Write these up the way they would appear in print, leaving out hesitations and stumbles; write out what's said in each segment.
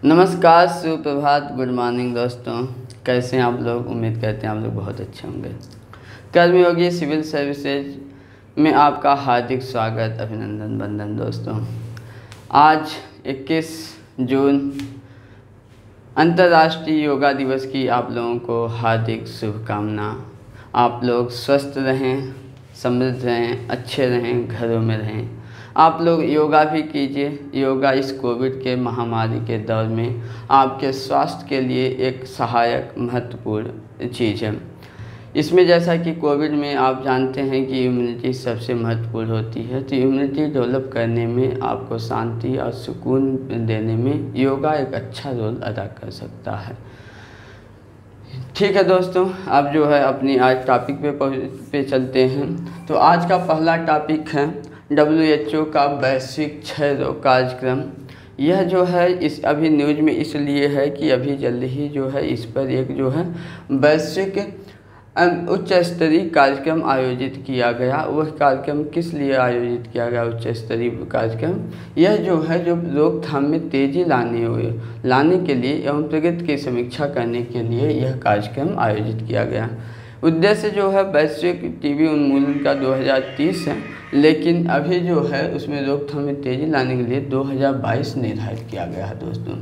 नमस्कार, सुप्रभात, good morning दोस्तों। कैसे हैं आप लोग? उम्मीद करते हैं आप लोग बहुत अच्छे होंगे। कर्मयोगी सिविल सर्विसेज में आपका हार्दिक स्वागत, अभिनंदन, वंदन दोस्तों। आज 21 जून अंतर्राष्ट्रीय योगा दिवस की आप लोगों को हार्दिक शुभकामना। आप लोग स्वस्थ रहें, समृद्ध रहें, अच्छे रहें, घरों में रहें। आप लोग योगा भी कीजिए। योगा इस कोविड के महामारी के दौर में आपके स्वास्थ्य के लिए एक सहायक महत्वपूर्ण चीज़ है। इसमें जैसा कि कोविड में आप जानते हैं कि इम्यूनिटी सबसे महत्वपूर्ण होती है, तो इम्यूनिटी डेवलप करने में, आपको शांति और सुकून देने में योगा एक अच्छा रोल अदा कर सकता है। ठीक है दोस्तों, अब जो है अपनी आज टॉपिक पे चलते हैं। तो आज का पहला टॉपिक है WHO का वैश्विक क्षय रोग कार्यक्रम। यह जो है इस अभी न्यूज में इसलिए है कि अभी जल्द ही जो है इस पर एक जो है वैश्विक उच्च स्तरीय कार्यक्रम आयोजित किया गया। वह कार्यक्रम किस लिए आयोजित किया गया? उच्च स्तरीय कार्यक्रम यह जो है जो रोकथाम में तेज़ी लाने के लिए एवं प्रगति की समीक्षा करने के लिए यह कार्यक्रम आयोजित किया गया। उद्देश्य जो है वैश्विक टीबी उन्मूलन का 2030 है, लेकिन अभी जो है उसमें रोकथाम में तेज़ी लाने के लिए 2022 निर्धारित किया गया है दोस्तों।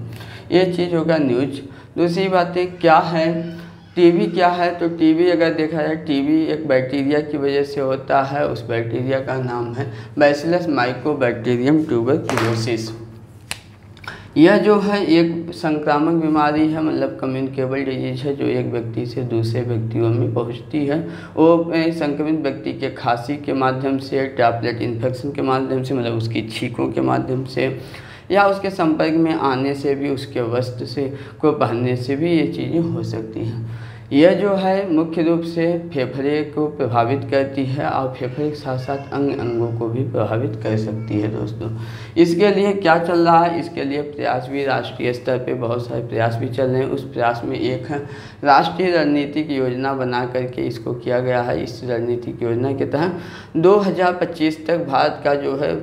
ये चीज़ होगा न्यूज। दूसरी बातें क्या है, टीबी क्या है? तो टीबी अगर देखा जाए, टीबी एक बैक्टीरिया की वजह से होता है। उस बैक्टीरिया का नाम है बैसिलस माइकोबैक्टीरियम ट्यूबरक्लोसिस। यह जो है एक संक्रामक बीमारी है, मतलब कम्युनिकेबल डिजीज है, जो एक व्यक्ति से दूसरे व्यक्तियों में पहुंचती है। वो संक्रमित व्यक्ति के खांसी के माध्यम से, टैबलेट इन्फेक्शन के माध्यम से, मतलब उसकी छींकों के माध्यम से, या उसके संपर्क में आने से भी, उसके वस्त्र से को पहनने से भी ये चीज़ें हो सकती हैं। यह जो है मुख्य रूप से फेफड़े को प्रभावित करती है और फेफड़े के साथ साथ अंगों को भी प्रभावित कर सकती है दोस्तों। इसके लिए क्या चल रहा है? इसके लिए प्रयास भी राष्ट्रीय स्तर पे बहुत सारे प्रयास भी चल रहे हैं। उस प्रयास में एक है राष्ट्रीय रणनीतिक योजना बना करके इसको किया गया है। इस रणनीतिक योजना के तहत 2025 तक भारत का जो है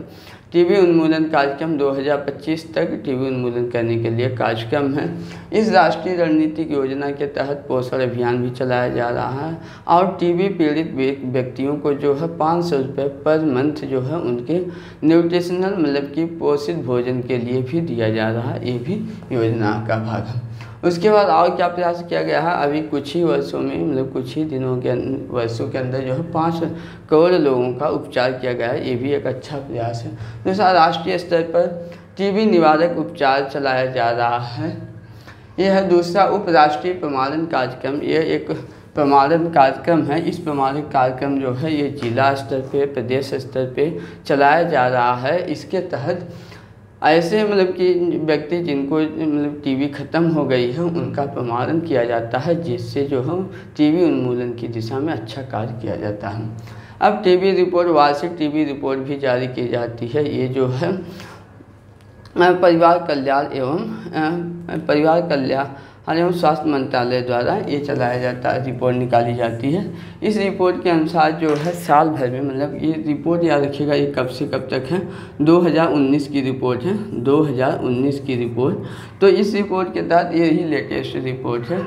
टीबी उन्मूलन कार्यक्रम 2025 तक टीबी उन्मूलन करने के लिए कार्यक्रम है। इस राष्ट्रीय रणनीतिक योजना के तहत पोषण अभियान भी चलाया जा रहा है और टीबी पीड़ित व्यक्तियों को जो है 500 रुपये पर मंथ जो है उनके न्यूट्रिशनल, मतलब कि पोषित भोजन के लिए भी दिया जा रहा है। ये भी योजना का भाग है। उसके बाद और क्या प्रयास किया गया है? अभी कुछ ही वर्षों में, मतलब कुछ ही दिनों के वर्षों के अंदर जो है 5 करोड़ लोगों का उपचार किया गया है। ये भी एक अच्छा प्रयास है। दूसरा, राष्ट्रीय स्तर पर टीबी निवारक उपचार चलाया जा रहा है। यह है दूसरा उपराष्ट्रीय प्रमाणन कार्यक्रम। यह एक प्रमाणन कार्यक्रम है। इस प्रमाणन कार्यक्रम जो है ये जिला स्तर पे, प्रदेश स्तर पे चलाया जा रहा है। इसके तहत ऐसे, मतलब कि व्यक्ति जिनको मतलब टीबी ख़त्म हो गई है उनका प्रमाणन किया जाता है, जिससे जो है टीबी उन्मूलन की दिशा में अच्छा कार्य किया जाता है। अब टीबी रिपोर्ट, वार्षिक टीबी रिपोर्ट भी जारी की जाती है। ये जो है परिवार कल्याण एवं स्वास्थ्य मंत्रालय द्वारा ये चलाया जाता है, रिपोर्ट निकाली जाती है। इस रिपोर्ट के अनुसार जो है साल भर में, मतलब ये रिपोर्ट याद रखिएगा, ये कब से कब तक है? 2019 की रिपोर्ट है, 2019 की रिपोर्ट। तो इस रिपोर्ट के तहत यही लेटेस्ट रिपोर्ट है।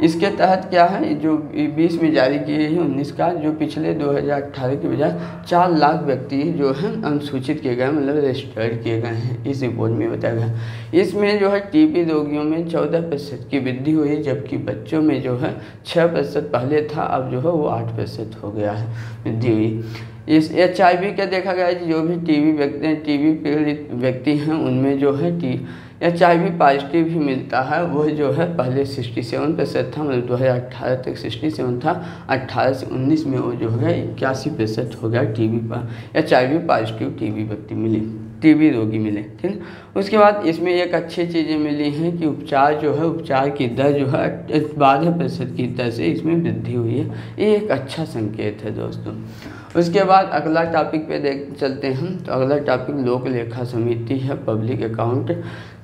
इसके तहत क्या है, जो 20 में जारी की है 19 का, जो पिछले 2018 के बजाय 4 लाख व्यक्ति जो है अनुसूचित किए गए, मतलब रजिस्टर्ड किए गए हैं। इस रिपोर्ट में बताया गया। इसमें जो है टीबी रोगियों में 14% की वृद्धि हुई, जबकि बच्चों में जो है 6% पहले था, अब जो है वो 8% हो गया है वृद्धि हुई। इस HIV का देखा गया है, जो भी टीबी पीड़ित व्यक्ति हैं उनमें जो है HIV पॉजिटिव भी मिलता है। वह जो है पहले 67% था, मतलब 2018 तक 67 था, 18 से 19 में वो जो है 81% हो गया टीबी पर HIV पॉजिटिव टीबी व्यक्ति मिले, टीबी रोगी मिले। ठीक। उसके बाद इसमें एक अच्छी चीज़ें मिली हैं कि उपचार जो है, उपचार की दर जो है 12% की दर से इसमें वृद्धि हुई है। ये एक अच्छा संकेत है दोस्तों। उसके बाद अगला टॉपिक पे चलते हैं। तो अगला टॉपिक लोक लेखा समिति है, पब्लिक अकाउंट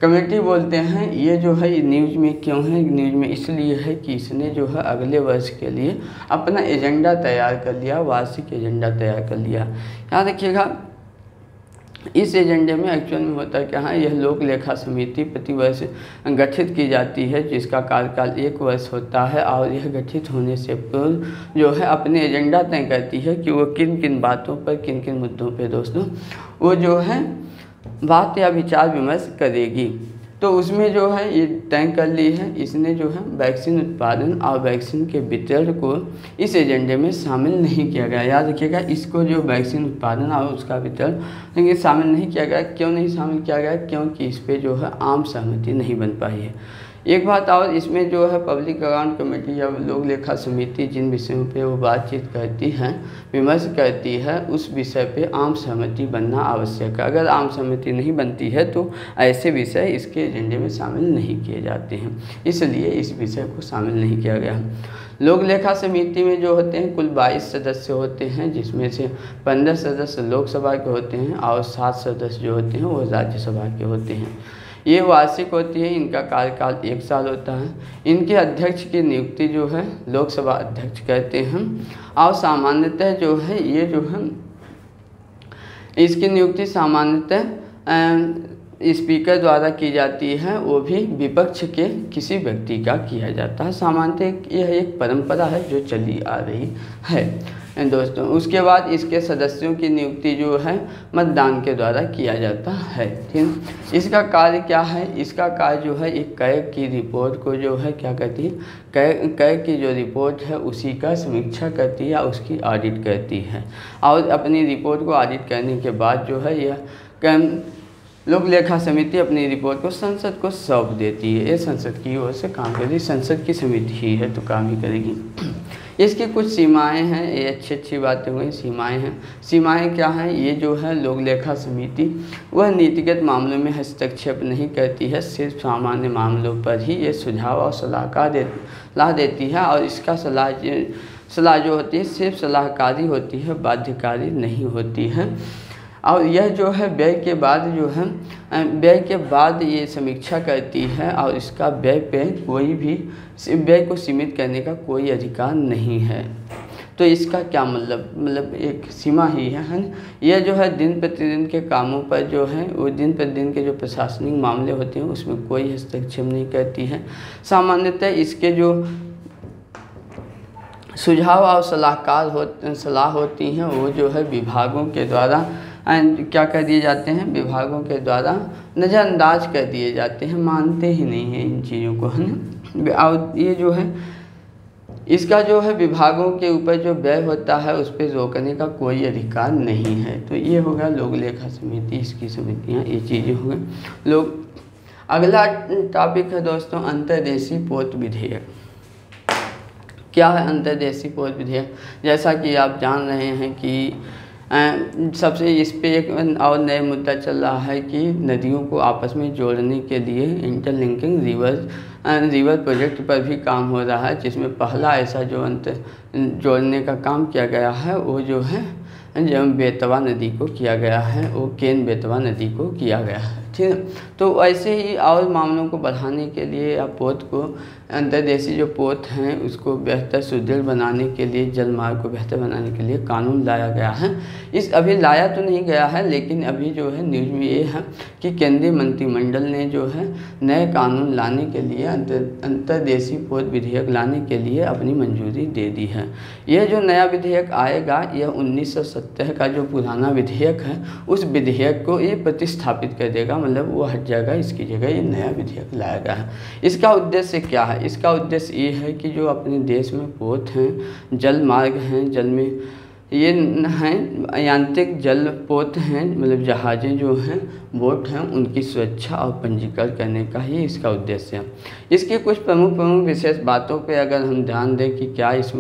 कमेटी बोलते हैं। ये जो है न्यूज़ में क्यों है? न्यूज़ में इसलिए है कि इसने जो है अगले वर्ष के लिए अपना एजेंडा तैयार कर लिया, वार्षिक एजेंडा तैयार कर लिया। याद रखिएगा, इस एजेंडे में एक्चुअल में होता क्या है, यह लोक लेखा समिति प्रतिवर्ष गठित की जाती है, जिसका कार्यकाल 1 वर्ष होता है और यह गठित होने से पूर्व जो है अपने एजेंडा तय करती है कि वो किन किन बातों पर, किन किन मुद्दों पर दोस्तों वो जो है बात या विचार विमर्श करेगी। तो उसमें जो है ये तय कर ली है, इसने जो है वैक्सीन उत्पादन और वैक्सीन के वितरण को इस एजेंडे में शामिल नहीं किया गया। याद रखिएगा, इसको जो वैक्सीन उत्पादन और उसका वितरण शामिल नहीं किया गया। क्यों नहीं शामिल किया गया? क्योंकि इस पर जो है आम सहमति नहीं बन पाई है। एक बात और, इसमें जो है पब्लिक अकाउंट कमेटी या लोक लेखा समिति जिन विषयों पे वो बातचीत करती है, विमर्श करती है, उस विषय पे आम सहमति बनना आवश्यक है। अगर आम सहमति नहीं बनती है तो ऐसे विषय इसके एजेंडे में शामिल नहीं किए जाते हैं, इसलिए इस विषय को शामिल नहीं किया गया। लोक लेखा समिति में जो होते हैं कुल 22 सदस्य होते हैं, जिसमें से 15 सदस्य लोकसभा के होते हैं और 7 सदस्य जो होते हैं वो राज्यसभा के होते हैं। ये वार्षिक होती है, इनका कार्यकाल 1 साल होता है। इनके अध्यक्ष की नियुक्ति जो है लोकसभा अध्यक्ष करते हैं और सामान्यतः जो है ये जो है इसकी नियुक्ति सामान्यतः स्पीकर द्वारा की जाती है, वो भी विपक्ष के किसी व्यक्ति का किया जाता है। सामान्यतः यह एक परंपरा है जो चली आ रही है दोस्तों। उसके बाद इसके सदस्यों की नियुक्ति जो है मतदान के द्वारा किया जाता है। ठीक, इसका कार्य क्या है? इसका कार्य जो है एक कैग की रिपोर्ट को जो है क्या करती है, कैग की जो रिपोर्ट है उसी का समीक्षा करती है या उसकी ऑडिट करती है, और अपनी रिपोर्ट को ऑडिट करने के बाद जो है यह लोक लेखा समिति अपनी रिपोर्ट को संसद को सौंप देती है। ये संसद की ओर से काम करेगी, संसद की समिति ही है तो काम ही करेगी। इसकी कुछ सीमाएं हैं, ये अच्छी बातें हुई। सीमाएं हैं, सीमाएं क्या हैं? ये जो है लोक लेखा समिति वह नीतिगत मामलों में हस्तक्षेप नहीं करती है, सिर्फ सामान्य मामलों पर ही ये सुझाव और सलाह देती है, और इसका सलाह जो होती है सिर्फ सलाहकारी होती है, बाध्यकारी नहीं होती है। और यह जो है व्यय के बाद ये समीक्षा करती है, और इसका व्यय पे कोई भी व्यय को सीमित करने का कोई अधिकार नहीं है। तो इसका क्या मतलब एक सीमा ही है ना। यह जो है दिन प्रतिदिन के कामों पर जो है वो दिन प्रतिदिन के जो प्रशासनिक मामले होते हैं उसमें कोई हस्तक्षेप नहीं करती है। सामान्यतः इसके जो सुझाव और सलाह होती हैं वो जो है विभागों के द्वारा क्या कर दिए जाते हैं, विभागों के द्वारा नज़रअंदाज कर दिए जाते हैं, मानते ही नहीं हैं इन चीज़ों को, है ना। और ये जो है इसका जो है विभागों के ऊपर जो व्यय होता है उस पर रोकने का कोई अधिकार नहीं है। तो ये होगा लोक लेखा समिति, इसकी समितियाँ, ये चीज़ें हो गई लोग। अगला टॉपिक है दोस्तों अंतर्देशीय पोत विधेयक। क्या है अंतर्देशीय पोत विधेयक? जैसा कि आप जान रहे हैं कि सबसे इस पे एक और नया मुद्दा चल रहा है कि नदियों को आपस में जोड़ने के लिए इंटरलिंकिंग रिवर प्रोजेक्ट पर भी काम हो रहा है, जिसमें पहला ऐसा जो जोड़ने का काम किया गया है वो जो है जब बेतवा नदी को किया गया है, वो केन बेतवा नदी को किया गया है। ठीक है, तो ऐसे ही और मामलों को बढ़ाने के लिए या पोत को अंतर्देशीय जो पोत हैं उसको बेहतर सुदृढ़ बनाने के लिए, जलमार्ग को बेहतर बनाने के लिए कानून लाया गया है। अभी लाया तो नहीं गया है, लेकिन अभी जो है न्यूज़ में ये है कि केंद्रीय मंत्रिमंडल ने जो है नए कानून लाने के लिए अंतर्देशीय पोत विधेयक लाने के लिए अपनी मंजूरी दे दी है। यह जो नया विधेयक आएगा यह 1970 का जो पुराना विधेयक है उस विधेयक को ये प्रतिस्थापित कर देगा, मतलब वो हट जाएगा, इसकी जगह ये नया विधेयक लाया गया है। इसका उद्देश्य क्या है? इसका उद्देश्य ये है कि जो अपने देश में पोत हैं, जल मार्ग हैं, जल में ये हैं यांत्रिक जल पोत हैं, मतलब जहाज़ें जो हैं, बोट हैं, उनकी सुरक्षा और पंजीकरण करने का ही इसका उद्देश्य है। इसकी कुछ प्रमुख विशेष बातों पे अगर हम ध्यान दें कि क्या इस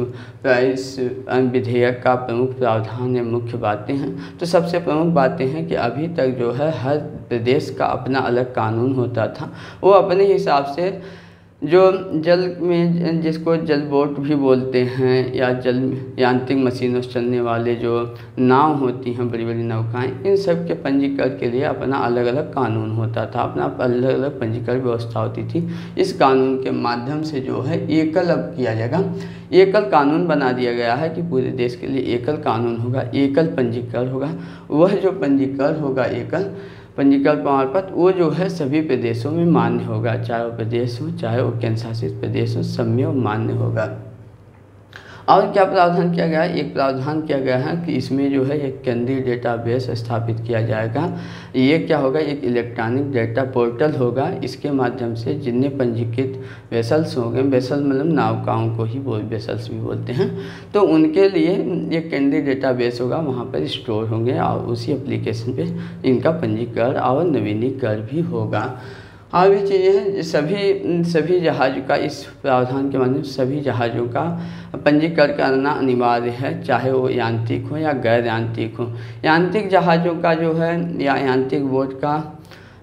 विधेयक का प्रमुख प्रावधान या मुख्य बातें हैं, तो सबसे प्रमुख बातें हैं कि अभी तक जो है हर प्रदेश का अपना अलग कानून होता था, वो अपने हिसाब से जो जल में, जिसको जल बोट भी बोलते हैं, या जल यांत्रिक मशीनों से चलने वाले जो नाव होती हैं, बड़ी बड़ी नौकाएं, इन सब के पंजीकरण के लिए अपना अलग अलग कानून होता था, अपना अलग अलग पंजीकरण व्यवस्था होती थी। इस कानून के माध्यम से जो है एकल अब किया जाएगा, एकल कानून बना दिया गया है कि पूरे देश के लिए एकल कानून होगा, एकल पंजीकरण होगा। वह जो पंजीकरण होगा, एकल पंजीकरण प्रमाण पत्र, वो जो है सभी प्रदेशों में मान्य होगा, चाहे वो प्रदेश हो चाहे वो केंद्र शासित प्रदेश हो, सब में वो मान्य होगा। और क्या प्रावधान किया गया है? एक प्रावधान किया गया है कि इसमें जो है एक केंद्रीय डेटाबेस स्थापित किया जाएगा। ये क्या होगा? एक इलेक्ट्रॉनिक डेटा पोर्टल होगा। इसके माध्यम से जितने पंजीकृत वेसल्स होंगे, वेसल मतलब नौकाओं को ही वेसल्स भी बोलते हैं, तो उनके लिए एक केंद्रीय डेटाबेस होगा, वहाँ पर स्टोर होंगे और उसी एप्लीकेशन पे इनका पंजीकरण और नवीनीकरण भी होगा। और भी चीज़ें हैं, सभी जहाज़ों का इस प्रावधान के माध्यम से सभी जहाज़ों का पंजीकरण करना अनिवार्य है, चाहे वो यांत्रिक हो या गैर यांत्रिक हो। यांत्रिक जहाज़ों का जो है या यांत्रिक बोट का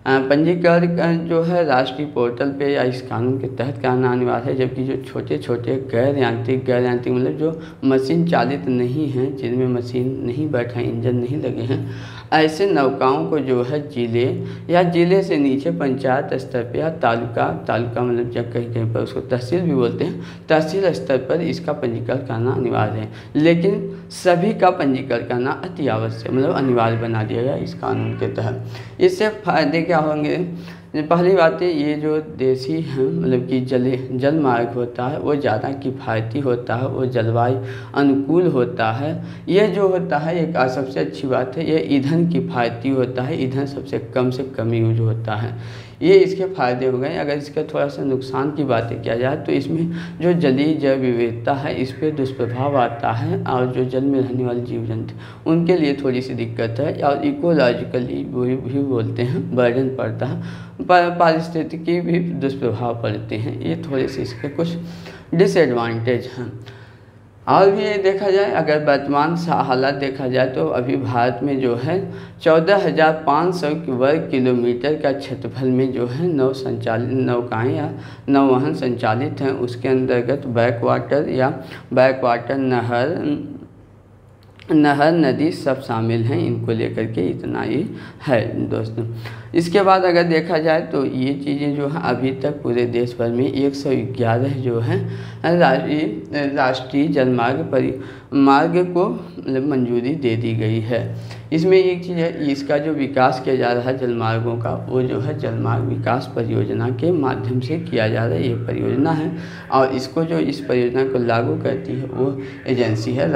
पंजीकरण जो है राष्ट्रीय पोर्टल पे या इस कानून के तहत करना अनिवार्य है, जबकि जो छोटे छोटे गैर यांत्रिक मतलब जो मशीन चालित नहीं हैं, जिनमें मशीन नहीं बैठा, इंजन नहीं लगे हैं, ऐसे नौकाओं को जो है जिले या जिले से नीचे पंचायत स्तर पर या तालुका मतलब जब कहीं कहीं पर उसको तहसील भी बोलते हैं, तहसील स्तर पर इसका पंजीकरण करना अनिवार्य है। लेकिन सभी का पंजीकरण करना अति आवश्यक मतलब अनिवार्य बना दिया गया इस कानून के तहत। इससे फायदे क्या होंगे? पहली बात है, ये जो देसी हैं मतलब कि जल मार्ग होता है वो ज़्यादा किफ़ायती होता है, वो जलवायु अनुकूल होता है। ये जो होता है एक सबसे अच्छी बात है, ये ईंधन किफ़ायती होता है, ईंधन सबसे कम से कम यूज होता है। ये इसके फ़ायदे हो गए। अगर इसका थोड़ा सा नुकसान की बातें किया जाए तो इसमें जो जलीय जैव विविधता है इस पर दुष्प्रभाव आता है, और जो जल में रहने वाले जीव जंतु उनके लिए थोड़ी सी दिक्कत है, और इकोलॉजिकली भी बोलते हैं बर्डन पड़ता है, पारिस्थितिकी भी दुष्प्रभाव पड़ते हैं। ये थोड़े से इसके कुछ डिसएडवांटेज हैं। और भी ये देखा जाए, अगर वर्तमान हालात देखा जाए तो अभी भारत में जो है 14,500 वर्ग किलोमीटर का क्षेत्रफल में जो है नौकाएँ या नौवहन संचालित हैं। उसके अंतर्गत बैकवाटर नहर नदी सब शामिल हैं। इनको लेकर के इतना ही है दोस्तों। इसके बाद अगर देखा जाए तो ये चीज़ें जो हैं अभी तक पूरे देश भर में 111 जो हैं राष्ट्रीय जलमार्ग को मंजूरी दे दी गई है। इसमें एक चीज़ है, इसका जो विकास किया जा रहा है जलमार्गों का, वो जो है जलमार्ग विकास परियोजना के माध्यम से किया जा रहा है। ये परियोजना है और इसको जो इस परियोजना को लागू करती है वो एजेंसी है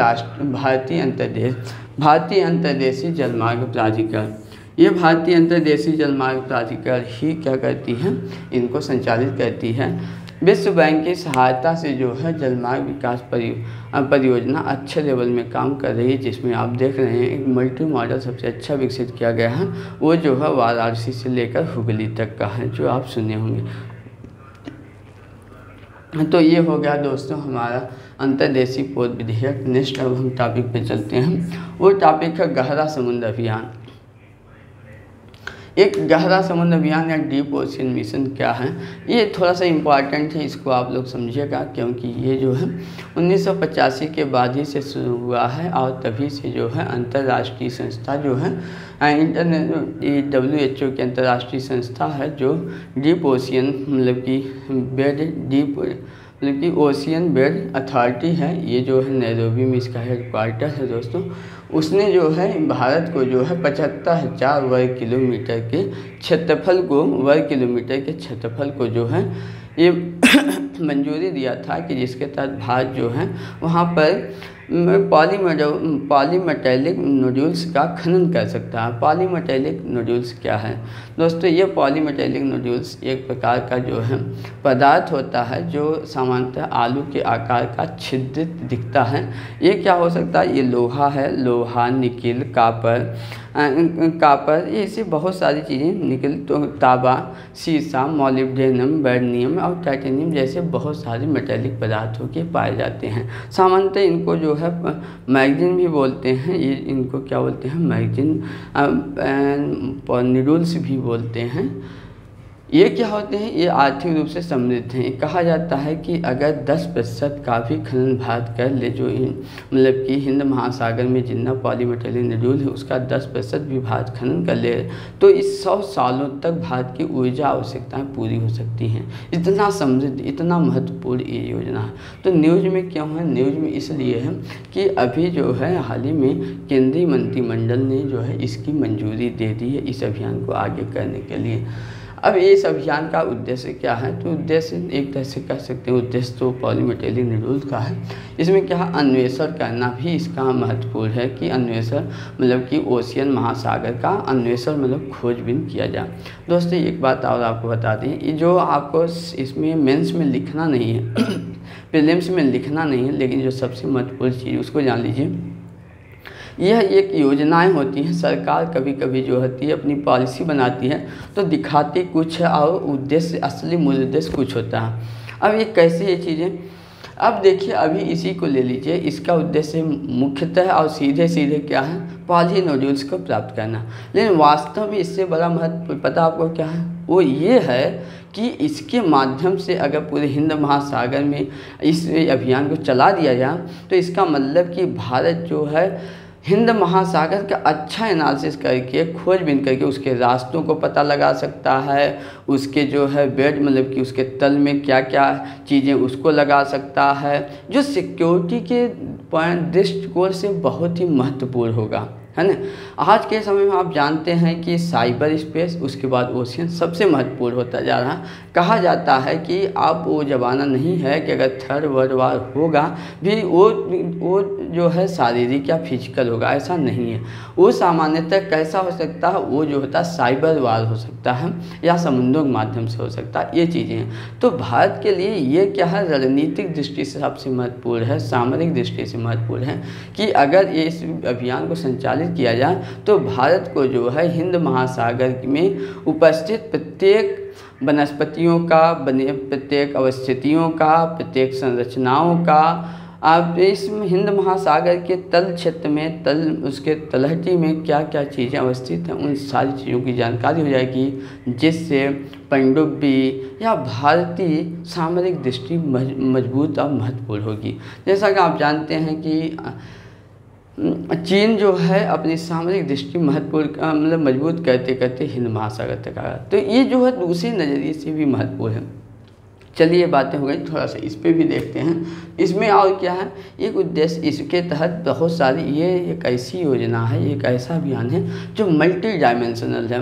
भारतीय अंतर्देशीय जलमार्ग प्राधिकरण। ये भारतीय अंतर्देशीय जलमार्ग प्राधिकरण ही क्या करती है, इनको संचालित करती है। विश्व बैंक की सहायता से जो है जलमार्ग विकास परियोजना अच्छे लेवल में काम कर रही है, जिसमें आप देख रहे हैं एक मल्टी मॉडल सबसे अच्छा विकसित किया गया है। वो जो है वाराणसी से लेकर हुगली तक का है, जो आप सुने होंगे। तो ये हो गया दोस्तों हमारा अंतर्देशीय पोत विधेयक। नेक्स्ट अब हम टॉपिक पे चलते हैं। वो टॉपिक है गहरा समुद्र अभियान। एक गहरा समुद्र अभियान या डीप ओशन मिशन क्या है, ये थोड़ा सा इम्पॉर्टेंट है, इसको आप लोग समझिएगा, क्योंकि ये जो है 1985 के बाद ही से शुरू हुआ है और तभी से जो है अंतर्राष्ट्रीय संस्था जो है WHO की अंतर्राष्ट्रीय संस्था है, जो डीप ओशियन मतलब कि ओशियन बेड अथॉरिटी है। ये जो है नैरोबी में इसका हेडक्वार्टर है दोस्तों। उसने जो है भारत को जो है 75,000 वर्ग किलोमीटर के क्षेत्रफल को जो है ये मंजूरी दिया था कि जिसके तहत भारत जो है वहाँ पर पॉलीमेटेलिक नोड्यूल्स का खनन कर सकता है। पॉलीमेटेलिक नोड्यूल्स क्या है दोस्तों? ये पॉलीमेटेलिक नोड्यूल्स एक प्रकार का जो है पदार्थ होता है जो सामान्यतः आलू के आकार का छिद्रित दिखता है। ये क्या हो सकता है? ये लोहा है, लोहा, निकिल, कापर ऐसी बहुत सारी चीज़ें, निकल तो तांबा, शीशा, मोलिब्डेनम, बर्नियम और टाइटेनियम जैसे बहुत सारे मेटेलिक पदार्थों के पाए जाते हैं। सामान्यतः इनको जो है मैगजीन भी बोलते हैं। ये इनको क्या बोलते हैं? मैगजीन नोड्यूल्स भी बोलते हैं। ये क्या होते हैं, ये आर्थिक रूप से समृद्ध हैं। कहा जाता है कि अगर 10% का भी खनन भारत कर ले, जो मतलब कि हिंद महासागर में जितना पॉलीमेटल नोड्यूल है उसका 10% भी भारत खनन कर ले तो इस 100 सालों तक भारत की ऊर्जा आवश्यकताएं पूरी हो सकती हैं। इतना समृद्ध, इतना महत्वपूर्ण ये योजना है। तो न्यूज़ में क्यों है, न्यूज़ में इसलिए है कि अभी जो है हाल ही में केंद्रीय मंत्रिमंडल ने जो है इसकी मंजूरी दे दी है इस अभियान को आगे करने के लिए। अब इस अभियान का उद्देश्य क्या है, तो उद्देश्य एक तरह से कह सकते हैं उद्देश्य तो पॉलीमेटल नोड्यूल का है। इसमें क्या है, अन्वेषण करना भी इसका महत्वपूर्ण है कि अन्वेषण मतलब कि ओशियन महासागर का अन्वेषण मतलब खोजबीन किया जाए। दोस्तों एक बात और आपको बता दें, ये जो आपको इसमें मेंस में लिखना नहीं है प्रीलिम्स में लिखना नहीं है, लेकिन जो सबसे महत्वपूर्ण चीज़ उसको जान लीजिए। यह एक योजनाएं होती हैं, सरकार कभी कभी जो होती है अपनी पॉलिसी बनाती है तो दिखाती कुछ है और उद्देश्य असली मूल उद्देश्य कुछ होता है। अब ये कैसे ये चीज़ें, अब देखिए अभी इसी को ले लीजिए, इसका उद्देश्य मुख्यतः और सीधे सीधे क्या है, पॉली नोड्यूल्स को प्राप्त करना। लेकिन वास्तव में इससे बड़ा महत्व पता आपको क्या है, वो ये है कि इसके माध्यम से अगर पूरे हिंद महासागर में इस अभियान को चला दिया जाए तो इसका मतलब कि भारत जो है हिंद महासागर का अच्छा एनालिसिस करके खोजबीन करके उसके रास्तों को पता लगा सकता है, उसके जो है बेड मतलब कि उसके तल में क्या क्या चीज़ें उसको लगा सकता है, जो सिक्योरिटी के दृष्टिकोण से बहुत ही महत्वपूर्ण होगा, है ना। आज के समय में आप जानते हैं कि साइबर स्पेस उसके बाद ओशियन सबसे महत्वपूर्ण होता जा रहा है। कहा जाता है कि अब वो ज़माना नहीं है कि अगर थर्ड वर्ल्ड वार होगा भी वो जो है शारीरिक या फिजिकल होगा, ऐसा नहीं है। वो सामान्यतः कैसा हो सकता है, वो जो होता है साइबर वार हो सकता है या समुद्रों के माध्यम से हो सकता है, ये चीज़ें हैं। तो भारत के लिए ये क्या है, रणनीतिक दृष्टि से सबसे महत्वपूर्ण है, सामरिक दृष्टि से महत्वपूर्ण है कि अगर ये इस अभियान को संचालित किया जाए तो भारत को जो है हिंद महासागर में उपस्थित प्रत्येक वनस्पतियों का, प्रत्येक अवस्थितियों का, प्रत्येक संरचनाओं का, आप इस हिंद महासागर के तल क्षेत्र में उसके तलहटी में क्या क्या चीज़ें अवस्थित हैं उन सारी चीज़ों की जानकारी हो जाएगी, जिससे पनडुब्बी या भारतीय सामरिक दृष्टि मजबूत और महत्वपूर्ण होगी। जैसा कि आप जानते हैं कि चीन जो है अपनी सामरिक दृष्टि महत्वपूर्ण मतलब मजबूत करते करते हिंद महासागर तक आया, तो ये जो है दूसरे नज़रिए से भी महत्वपूर्ण है। चलिए बातें हो गई, थोड़ा सा इस पे भी देखते हैं। इसमें और क्या है, एक उद्देश्य इसके तहत बहुत सारी ये एक ऐसी योजना है, एक ऐसा अभियान है जो मल्टी डायमेंशनल है,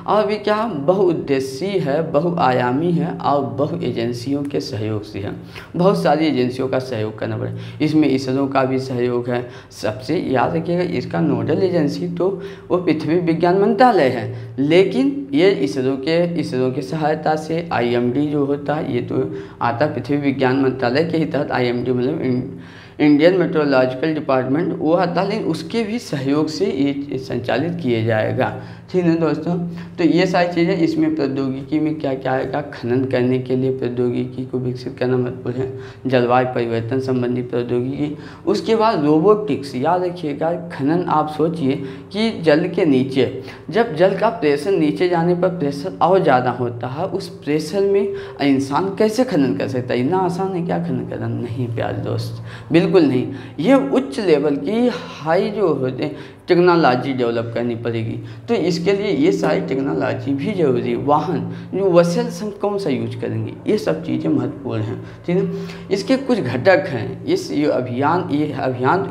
और भी क्या बहुउद्देशीय है, बहुआयामी है और बहु एजेंसियों के सहयोग से है। बहुत सारी एजेंसियों का सहयोग करना पड़े, इसमें इसरो का भी सहयोग है। सबसे याद रखिएगा इसका नोडल एजेंसी तो वो पृथ्वी विज्ञान मंत्रालय है, लेकिन ये इसरो के सहायता से IMD जो होता है ये तो आता पृथ्वी विज्ञान मंत्रालय के ही तहत। IMD मतलब इंडियन मेट्रोलॉजिकल डिपार्टमेंट वो आता, लेकिन उसके भी सहयोग से ये संचालित किया जाएगा, ठीक है दोस्तों। तो ये सारी चीज़ें इसमें प्रौद्योगिकी में क्या क्या आएगा, खनन करने के लिए प्रौद्योगिकी को विकसित करना महत्वपूर्ण है, जलवायु परिवर्तन संबंधी प्रौद्योगिकी। उसके बाद रोबोटिक्स, याद रखिएगा खनन आप सोचिए कि जल के नीचे जब जल का प्रेशर नीचे जाने पर प्रेशर और ज़्यादा होता है, उस प्रेशर में इंसान कैसे खनन कर सकता है, इतना आसान है क्या खनन करना, नहीं प्यारे दोस्त, बिल्कुल नहीं। ये उच्च लेवल की हाई जो होते हैं टेक्नोलॉजी डेवलप करनी पड़ेगी, तो इसके लिए ये सारी टेक्नोलॉजी भी जरूरी है। वाहन जो वसेल्स हम कौन सा यूज करेंगे, ये सब चीज़ें महत्वपूर्ण हैं, ठीक है। इसके कुछ घटक हैं, ये अभियान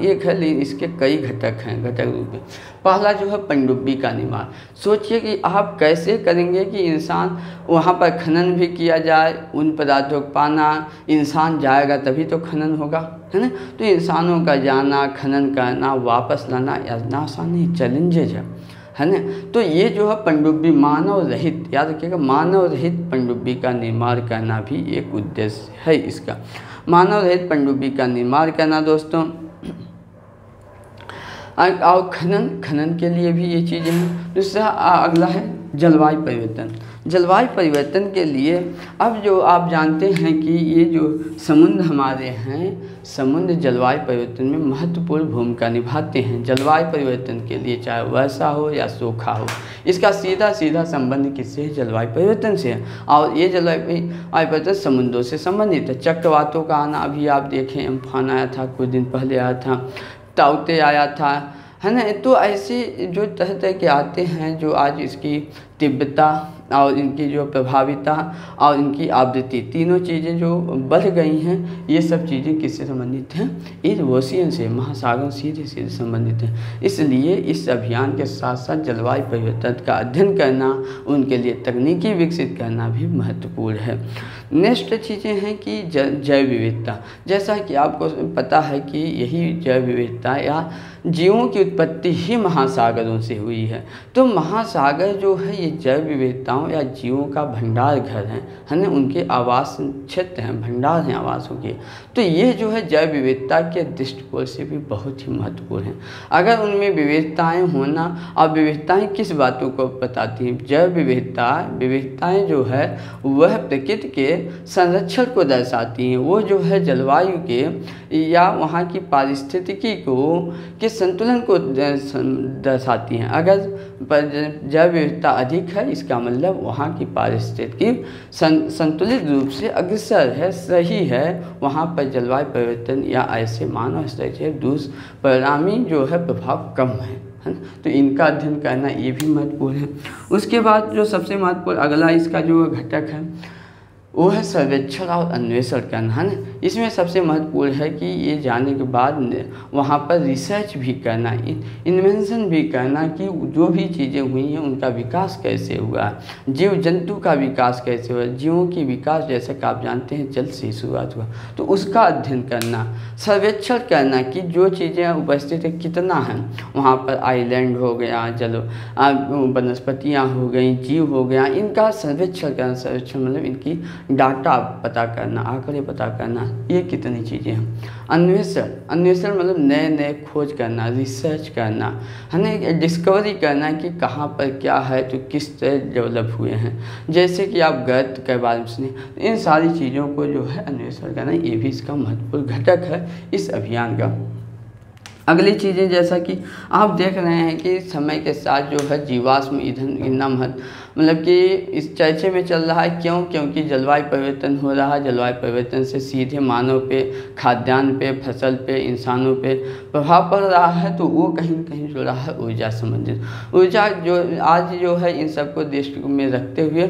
एक है लेकिन इसके कई घटक हैं, घटक रूप में। पहला जो है पनडुब्बी का निर्माण। सोचिए कि आप कैसे करेंगे कि इंसान वहाँ पर खनन भी किया जाए, उन पदार्थों को पाना, इंसान जाएगा तभी तो खनन होगा, है ना। तो इंसानों का जाना, खनन करना, वापस लाना इतना आसान नहीं, चैलेंजेज है ना। तो ये जो है पनडुब्बी मानव रहित, याद रखिएगा मानव रहित पनडुब्बी का निर्माण करना भी एक उद्देश्य है इसका, मानव रहित पनडुब्बी का निर्माण करना दोस्तों। और खनन के लिए भी ये चीज़ें हैं। दूसरा अगला है जलवायु परिवर्तन। जलवायु परिवर्तन के लिए अब जो आप जानते हैं कि ये जो समुद्र हमारे हैं, समुद्र जलवायु परिवर्तन में महत्वपूर्ण भूमिका निभाते हैं। जलवायु परिवर्तन के लिए चाहे वर्षा हो या सूखा हो, इसका सीधा सीधा संबंध किससे है? जलवायु परिवर्तन से है। और ये जलवायु परिवर्तन समुद्रों से संबंधित है। चक्रवातों का आना, अभी आप देखें अम्फान आया था, कुछ दिन पहले आया था, ताउते आया था, है ना। तो ऐसे जो तरह तरह के आते हैं जो आज इसकी तीव्रता और इनकी जो प्रभाविता और इनकी आवृत्ति, तीनों चीज़ें जो बढ़ गई हैं, ये सब चीज़ें किससे संबंधित हैं? इस ओशियन से, महासागरों सीधे सीधे संबंधित हैं। इसलिए इस अभियान के साथ साथ जलवायु परिवर्तन का अध्ययन करना, उनके लिए तकनीकी विकसित करना भी महत्वपूर्ण है। नेक्स्ट चीज़ें हैं कि जैव विविधता। जैसा कि आपको पता है कि यही जैव विविधता या जीवों की उत्पत्ति ही महासागरों से हुई है। तो महासागर जो है ये जैव विविधताओं या जीवों का भंडार घर है ना, उनके आवास क्षेत्र हैं, भंडार हैं आवासों के। तो ये जो है जैव विविधता के दृष्टिकोण से भी बहुत ही महत्वपूर्ण है। अगर उनमें विविधताएं होना, और विविधताएं किस बातों को बताती हैं? जैव विविधताएं जो है वह प्रकृति के संरक्षण को दर्शाती हैं। वो जो है जलवायु के या वहाँ की पारिस्थितिकी के संतुलन को दर्शाती हैं। अगर जैव विविधता अधिक है, इसका मतलब वहाँ की पारिस्थितिकी संतुलित रूप से अग्रसर है, सही है, वहाँ पर जलवायु परिवर्तन या ऐसे मानव स्तर से दुष्परिणामी जो है प्रभाव कम है ना। तो इनका अध्ययन करना ये भी महत्वपूर्ण है। उसके बाद जो सबसे महत्वपूर्ण अगला इसका जो घटक है वो है सर्वेक्षण और अन्वेषण करना, है ना। इसमें सबसे महत्वपूर्ण है कि ये जाने के बाद वहाँ पर रिसर्च भी करना, इन्वेंशन भी करना कि जो भी चीज़ें हुई हैं उनका विकास कैसे हुआ, जीव जंतु का विकास कैसे हुआ, जीवों की विकास जैसा कि आप जानते हैं जल से शुरुआत हुआ, तो उसका अध्ययन करना, सर्वेक्षण करना कि जो चीज़ें उपस्थित है कितना है वहाँ पर, आइलैंड हो गया, जल वनस्पतियाँ हो गई, जीव हो गया, इनका सर्वेक्षण करना। सर्वेक्षण मतलब इनकी डाटा पता करना, आंकड़े पता करना, ये कितनी चीज़ें हैं। अन्वेषण मतलब नए नए खोज करना, रिसर्च करना, है ना, डिस्कवरी करना कि कहाँ पर क्या है, तो किस तरह डेवलप हुए हैं। जैसे कि आप गर्त के बारे में सुने, इन सारी चीज़ों को जो है अन्वेषण करना, ये भी इसका महत्वपूर्ण घटक है इस अभियान का। अगली चीज़ें जैसा कि आप देख रहे हैं कि समय के साथ जो है जीवाश्म ईंधन इतना मतलब कि इस चर्चे में चल रहा है। क्यों? क्योंकि जलवायु परिवर्तन हो रहा है। जलवायु परिवर्तन से सीधे मानव पे, खाद्यान्न पे, फसल पे, इंसानों पे प्रभाव पड़ रहा है। तो वो कहीं न कहीं जुड़ा है ऊर्जा संबंधित। ऊर्जा जो आज जो है इन सबको दृष्टि में रखते हुए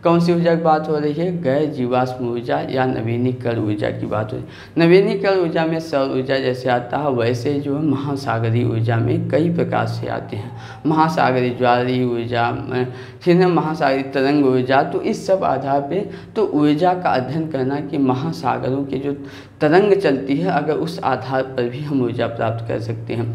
कौन सी ऊर्जा की बात हो रही है? गैर जीवाश्म ऊर्जा या नवीनीकरण ऊर्जा की बात हो रही है। नवीनीकरण ऊर्जा में सौर ऊर्जा जैसे आता है, वैसे जो है महासागरीय ऊर्जा में कई प्रकार से आते हैं। महासागरीय ज्वारीय ऊर्जा, फिर महासागरीय तरंग ऊर्जा। तो इस सब आधार पे तो ऊर्जा का अध्ययन करना कि महासागरों की जो तरंग चलती है, अगर उस आधार पर भी हम ऊर्जा प्राप्त कर सकते हैं।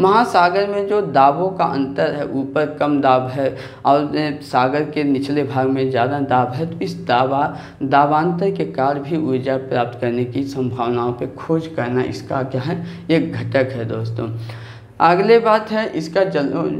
महासागर में जो दाबों का अंतर है, ऊपर कम दाब है और सागर के निचले भाग में ज़्यादा दाब है, तो इस दाबांतर के कारण भी ऊर्जा प्राप्त करने की संभावनाओं पर खोज करना इसका क्या है? एक घटक है दोस्तों। अगले बात है इसका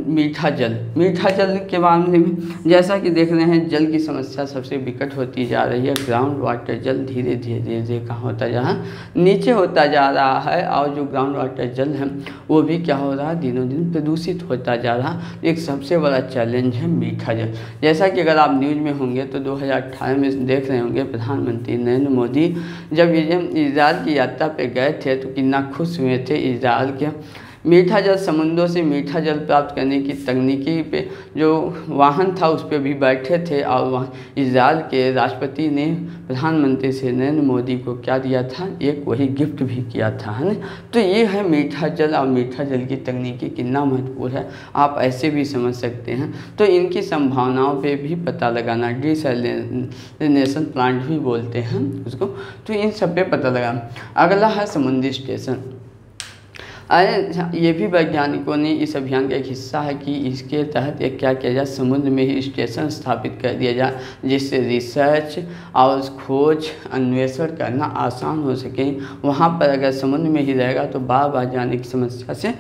मीठा जल के मामले में जैसा कि देख रहे हैं जल की समस्या सबसे विकट होती जा रही है। ग्राउंड वाटर जल धीरे धीरे कहाँ होता जा रहा है? नीचे होता जा रहा है। और जो ग्राउंड वाटर जल है वो भी क्या हो रहा है? दिनों दिन प्रदूषित होता जा रहा है। एक सबसे बड़ा चैलेंज है मीठा जल। जैसा कि अगर आप न्यूज़ में होंगे तो 2018 में देख रहे होंगे प्रधानमंत्री नरेंद्र मोदी जब इजराइल की यात्रा पर गए थे तो कितना खुश हुए थे। इजराइल के मीठा जल, समुद्रों से मीठा जल प्राप्त करने की तकनीकी पे जो वाहन था उस पर भी बैठे थे। और वहाँ इजराइल के राष्ट्रपति ने प्रधानमंत्री से नरेंद्र मोदी को क्या दिया था? एक वही गिफ्ट भी किया था, है ना। तो ये है मीठा जल और मीठा जल की तकनीकी कितना महत्वपूर्ण है, आप ऐसे भी समझ सकते हैं। तो इनकी संभावनाओं पे भी पता लगाना, डिसैलिनेशन प्लांट भी बोलते हैं उसको, तो इन सब पे पता लगाना। अगला है समुद्री स्टेशन। ये भी वैज्ञानिकों ने इस अभियान का एक हिस्सा है कि इसके तहत एक क्या किया जाए? समुद्र में ही स्टेशन स्थापित कर दिया जाए जिससे रिसर्च और खोज अन्वेषण करना आसान हो सके। वहाँ पर अगर समुद्र में ही रहेगा तो बार बार जाने की समस्या से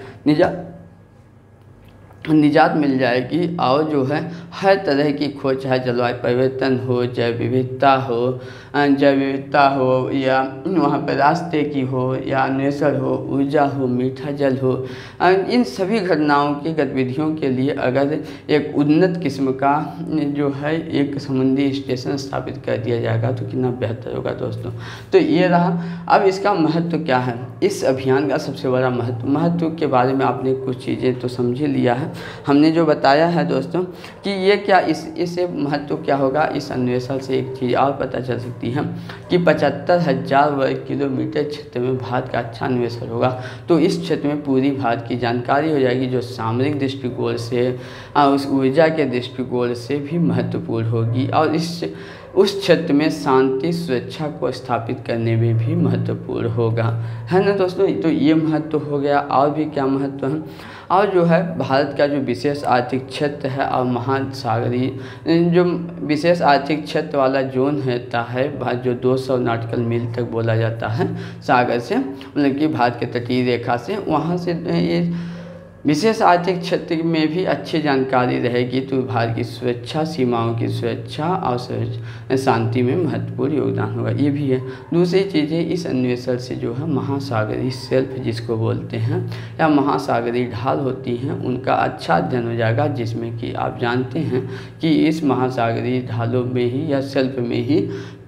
निजात मिल जाएगी। और जो है हर तरह की खोज, चाहे जलवायु परिवर्तन हो, जैव विविधता हो या वहाँ पर रास्ते की हो या अन्वेषण हो, ऊर्जा हो, मीठा जल हो, इन सभी घटनाओं की गतिविधियों के लिए अगर एक उन्नत किस्म का जो है एक समुद्री स्टेशन स्थापित कर दिया जाएगा तो कितना बेहतर होगा दोस्तों। तो ये रहा। अब इसका महत्व क्या है, इस अभियान का सबसे बड़ा महत्व के बारे में आपने कुछ चीज़ें तो समझ ही लिया है। हमने जो बताया है दोस्तों कि ये क्या इससे महत्व क्या होगा, इस अन्वेषण से एक चीज़ और पता चल सकती है कि 75,000 वर्ग किलोमीटर क्षेत्र में भारत का अच्छा अन्वेषण होगा। तो इस क्षेत्र में पूरी भारत की जानकारी हो जाएगी, जो सामरिक दृष्टिकोण से उस ऊर्जा के दृष्टिकोण से भी महत्वपूर्ण होगी और उस क्षेत्र में शांति सुरक्षा को स्थापित करने में भी महत्वपूर्ण होगा, है ना दोस्तों। तो ये महत्व हो गया। और भी क्या महत्व है, और जो है भारत का जो विशेष आर्थिक क्षेत्र है और महासागरीय जो विशेष आर्थिक क्षेत्र वाला जोन रहता है, जो 200 नॉटिकल मील तक बोला जाता है सागर से, मतलब कि भारत के तटीय रेखा से, वहाँ से ये विशेष आर्थिक क्षेत्र में भी अच्छी जानकारी रहेगी तो भारत की सुरक्षा, सीमाओं की सुरक्षा और शांति में महत्वपूर्ण योगदान होगा। ये भी है। दूसरी चीज़ें, इस अन्वेषण से जो है महासागरीय शेल्फ जिसको बोलते हैं या महासागरीय ढाल होती हैं, उनका अच्छा अध्ययन हो जाएगा, जिसमें कि आप जानते हैं कि इस महासागरीय ढालों में ही या शेल्फ में ही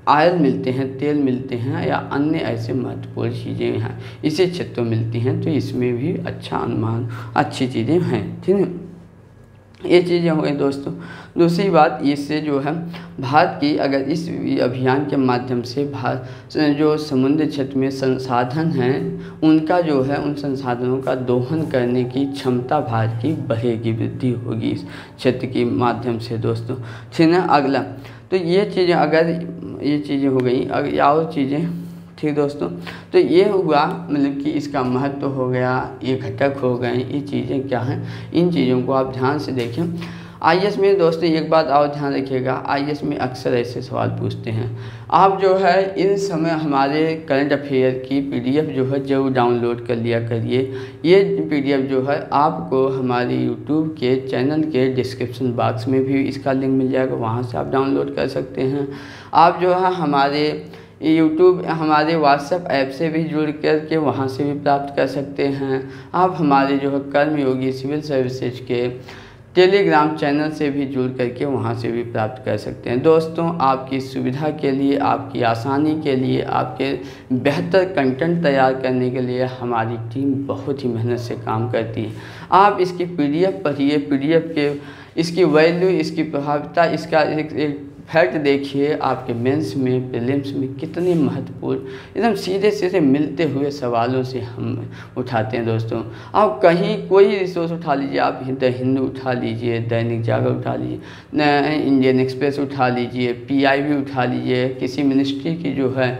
आयल मिलते हैं, तेल मिलते हैं या अन्य ऐसे महत्वपूर्ण चीज़ें हैं इसी क्षेत्र में मिलती हैं। तो इसमें भी अच्छा अनुमान, अच्छी चीज़ें हैं, ठीक है। ये चीज़ें हो गई दोस्तों। दूसरी बात, इससे जो है भारत की, अगर इस अभियान के माध्यम से भारत जो समुद्र क्षेत्र में संसाधन हैं उनका जो है उन संसाधनों का दोहन करने की क्षमता भारत की बढ़ेगी, वृद्धि होगी इस क्षेत्र के माध्यम से दोस्तों, ठीक है। अगला, तो ये चीज़ें, अगर ये चीज़ें हो गई, अगर और चीज़ें, ठीक दोस्तों। तो ये हुआ, मतलब कि इसका महत्व हो गया, ये घटक हो गए, ये चीज़ें क्या हैं, इन चीज़ों को आप ध्यान से देखें। आईएएस में दोस्तों एक बात और ध्यान रखिएगा, आईएएस में अक्सर ऐसे सवाल पूछते हैं। आप जो है इन समय हमारे करंट अफेयर की पीडीएफ जो है जरूर डाउनलोड कर लिया करिए। ये पीडीएफ जो है आपको हमारे यूट्यूब के चैनल के डिस्क्रिप्शन बॉक्स में भी इसका लिंक मिल जाएगा, वहाँ से आप डाउनलोड कर सकते हैं। आप जो है हमारे यूट्यूब, हमारे व्हाट्सएप ऐप से भी जुड़ करके वहाँ से भी प्राप्त कर सकते हैं। आप हमारे जो है कर्मयोगी सिविल सर्विसेज के टेलीग्राम चैनल से भी जुड़ करके वहाँ से भी प्राप्त कर सकते हैं। दोस्तों, आपकी सुविधा के लिए, आपकी आसानी के लिए, आपके बेहतर कंटेंट तैयार करने के लिए हमारी टीम बहुत ही मेहनत से काम करती है। आप इसकी पीडीएफ पढ़िए, पीडीएफ के इसकी वैल्यू, इसकी प्रभावता, इसका एक फैक्ट देखिए, आपके मेंस में, प्रीलिम्स में कितने महत्वपूर्ण एकदम सीधे सीधे मिलते हुए सवालों से हम उठाते हैं दोस्तों। आप कहीं कोई रिसोर्स उठा लीजिए, आप द हिंदू उठा लीजिए, दैनिक जागरण उठा लीजिए, इंडियन एक्सप्रेस उठा लीजिए, पीआईबी उठा लीजिए, किसी मिनिस्ट्री की जो है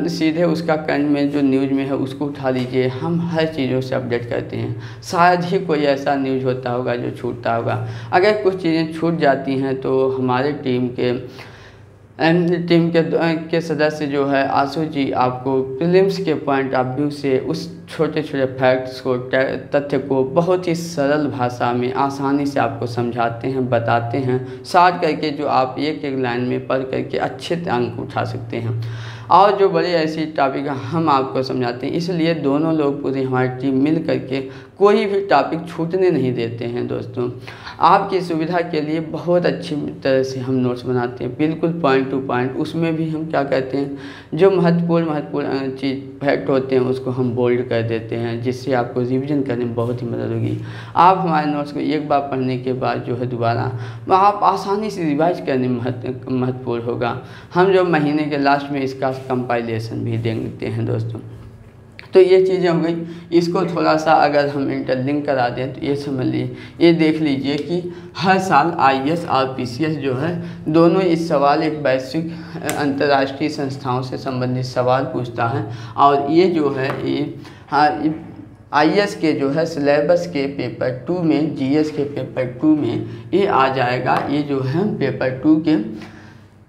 सीधे उसका करंट में जो न्यूज़ में है उसको उठा लीजिए। हम हर चीज़ों से अपडेट करते हैं। शायद ही कोई ऐसा न्यूज़ होता होगा जो छूटता होगा। अगर कुछ चीज़ें छूट जाती हैं तो हमारे टीम के सदस्य जो है आशु जी आपको प्रीलिम्स के पॉइंट ऑफ व्यू से उस छोटे छोटे फैक्ट्स को, तथ्य को बहुत ही सरल भाषा में आसानी से आपको समझाते हैं, बताते हैं, शार्ट करके, जो आप एक एक लाइन में पढ़ करके अच्छे अंक उठा सकते हैं। और जो बड़े ऐसी टॉपिक हम आपको समझाते हैं, इसलिए दोनों लोग पूरी हमारी टीम मिल करके कोई भी टॉपिक छूटने नहीं देते हैं दोस्तों। आपकी सुविधा के लिए बहुत अच्छी तरह से हम नोट्स बनाते हैं, बिल्कुल पॉइंट टू पॉइंट। उसमें भी हम क्या कहते हैं, जो महत्वपूर्ण चीज़ फैक्ट होते हैं उसको हम बोल्ड कर देते हैं, जिससे आपको रिवीजन करने में बहुत ही मदद होगी। आप हमारे नोट्स को एक बार पढ़ने के बाद जो है दोबारा आप आसानी से रिवाइज करने में महत्वपूर्ण होगा। हम जो महीने के लास्ट में इसका कंपाइलेशन भी देते हैं दोस्तों। तो ये चीज़ें हो गई। इसको थोड़ा सा अगर हम इंटरलिंक करा दें तो ये समझ लीजिए, ये देख लीजिए कि हर साल आईएएस और पीसीएस जो है दोनों इस सवाल, एक वैश्विक अंतर्राष्ट्रीय संस्थाओं से संबंधित सवाल पूछता है। और ये जो है ये आईएएस के जो है सिलेबस के पेपर 2 में, जीएस के पेपर 2 में ये आ जाएगा। ये जो है पेपर 2 के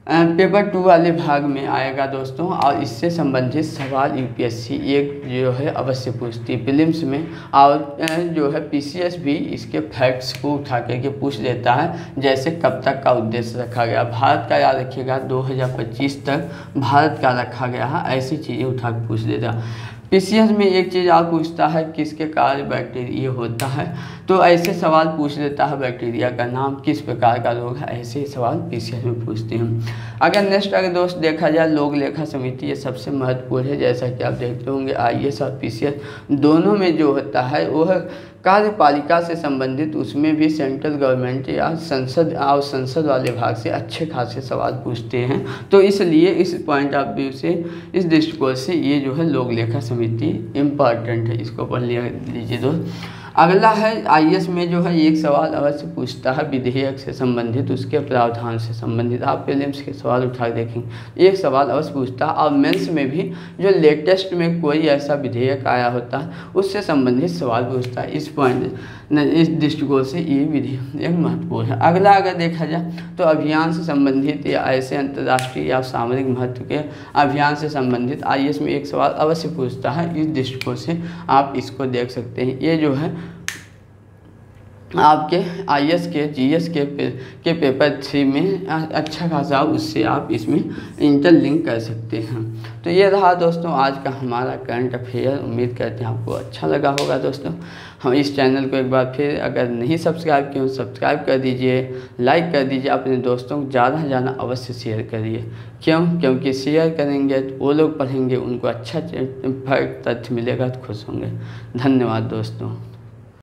पेपर 2 वाले भाग में आएगा दोस्तों, और इससे संबंधित सवाल यूपीएससी एक जो है अवश्य पूछती है प्रीलिम्स में, और जो है पीसीएस भी इसके फैक्ट्स को उठा करके पूछ लेता है। जैसे कब तक का उद्देश्य रखा गया, भारत का याद रखिएगा 2025 तक भारत का रखा गया है, ऐसी चीज़ें उठा के पूछ देता है। पीसीएस में एक चीज़ और पूछता है किसके कार्य बैक्टीरिया होता है, तो ऐसे सवाल पूछ लेता है बैक्टीरिया का नाम, किस प्रकार का रोग है, ऐसे ही सवाल पीसीएस में पूछते हैं। अगर नेक्स्ट अगर दोस्त देखा जाए लोक लेखा समिति, ये सबसे महत्वपूर्ण है। जैसा कि आप देखते होंगे आईएएस और पीसीएस दोनों में जो होता है वह कार्यपालिका से संबंधित, उसमें भी सेंट्रल गवर्नमेंट या संसद वाले भाग से अच्छे खासे सवाल पूछते हैं। तो इसलिए इस पॉइंट ऑफ व्यू से, इस दृष्टिकोण से ये जो है लोक लेखा समिति इम्पॉर्टेंट है, इसको पढ़ लीजिए दोस्त। अगला है आईएएस में जो है एक सवाल अवश्य पूछता है विधेयक से संबंधित, उसके प्रावधान से संबंधित। आप प्रीलिम्स के सवाल उठा देखेंगे, एक सवाल अवश्य पूछता है। और मेंस में भी जो लेटेस्ट में कोई ऐसा विधेयक आया होता है उससे संबंधित सवाल पूछता है। इस दृष्टिकोण से ये विधेयक महत्वपूर्ण है। अगला अगर देखा जाए तो अभियान से संबंधित या ऐसे अंतर्राष्ट्रीय या सामरिक महत्व के अभियान से संबंधित आईएएस में एक सवाल अवश्य पूछता है। इस दृष्टिकोण से आप इसको देख सकते हैं। ये जो है आपके आईएएस के जीएस के पेपर 3 में अच्छा खासा, उससे आप इसमें इंटरलिंक कर सकते हैं। तो ये रहा दोस्तों आज का हमारा करंट अफेयर। उम्मीद करते हैं आपको अच्छा लगा होगा दोस्तों। हम इस चैनल को एक बार फिर अगर नहीं सब्सक्राइब किए सब्सक्राइब कर दीजिए, लाइक कर दीजिए, अपने दोस्तों को ज़्यादा से ज़्यादा अवश्य शेयर करिए। क्योंकि शेयर करेंगे तो वो लोग पढ़ेंगे, उनको अच्छा तथ्य मिलेगा तो खुश होंगे। धन्यवाद दोस्तों।